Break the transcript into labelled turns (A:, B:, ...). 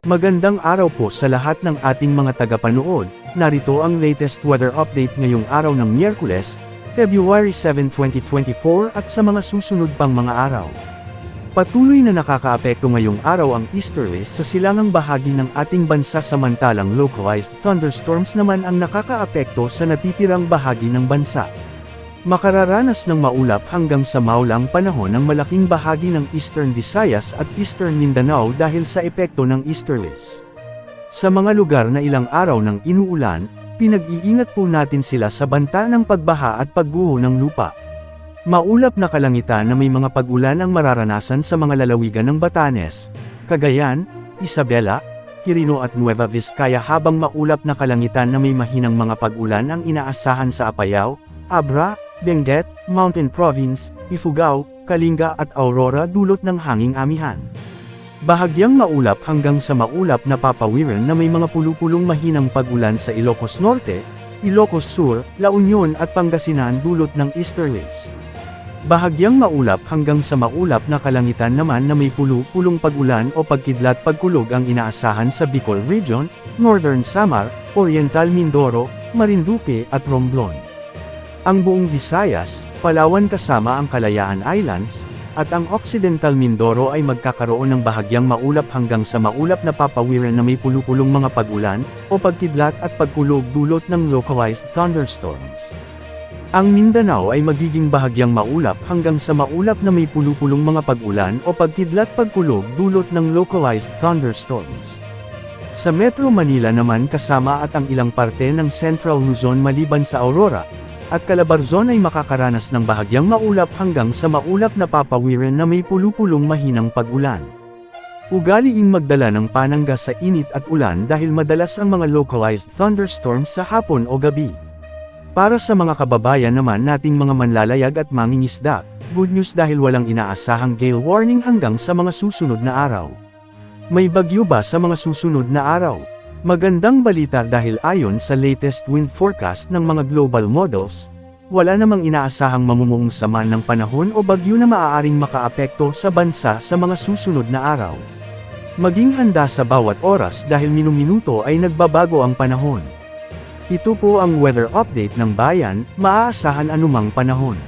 A: Magandang araw po sa lahat ng ating mga tagapanood. Narito ang latest weather update ngayong araw ng Miyerkules, February 7, 2024 at sa mga susunod pang mga araw. Patuloy na nakakaapekto ngayong araw ang easterlies sa silangang bahagi ng ating bansa, samantalang localized thunderstorms naman ang nakakaapekto sa natitirang bahagi ng bansa. Makararanas ng maulap hanggang sa maulang panahon ang malaking bahagi ng Eastern Visayas at Eastern Mindanao dahil sa epekto ng easterlies. Sa mga lugar na ilang araw ng inuulan, pinag-iingat po natin sila sa banta ng pagbaha at pagguho ng lupa. Maulap na kalangitan na may mga pag-ulan ang mararanasan sa mga lalawigan ng Batanes, Cagayan, Isabela, Quirino at Nueva Vizcaya, habang maulap na kalangitan na may mahinang mga pag-ulan ang inaasahan sa Apayao, Abra, Benguet, Mountain Province, Ifugao, Kalinga at Aurora dulot ng hanging amihan. Bahagyang maulap hanggang sa maulap na papawiran na may mga pulupulong mahinang pag-ulan sa Ilocos Norte, Ilocos Sur, La Union at Pangasinan dulot ng easterlies. Bahagyang maulap hanggang sa maulap na kalangitan naman na may pulupulong pag-ulan o pagkidlat pagkulog ang inaasahan sa Bicol Region, Northern Samar, Oriental Mindoro, Marinduque at Romblon. Ang buong Visayas, Palawan kasama ang Kalayaan Islands, at ang Occidental Mindoro ay magkakaroon ng bahagyang maulap hanggang sa maulap na papawiran na may pulupulong mga pag-ulan, o pagkidlat at pagkulog dulot ng localized thunderstorms. Ang Mindanao ay magiging bahagyang maulap hanggang sa maulap na may pulupulong mga pag-ulan o pagkidlat pagkulog dulot ng localized thunderstorms. Sa Metro Manila naman kasama at ang ilang parte ng Central Luzon maliban sa Aurora at Calabarzon ay makakaranas ng bahagyang maulap hanggang sa maulap na papawiran na may pulupulong mahinang pag-ulan. Ugaliing magdala ng panangga sa init at ulan dahil madalas ang mga localized thunderstorms sa hapon o gabi. Para sa mga kababayan naman nating mga manlalayag at mangingisda, good news dahil walang inaasahang gale warning hanggang sa mga susunod na araw. May bagyo ba sa mga susunod na araw? Magandang balita dahil ayon sa latest wind forecast ng mga global models, wala namang inaasahang mamumuong sama ng panahon o bagyo na maaaring makaapekto sa bansa sa mga susunod na araw. Maging handa sa bawat oras dahil minuminuto ay nagbabago ang panahon. Ito po ang weather update ng bayan, maaasahan anumang panahon.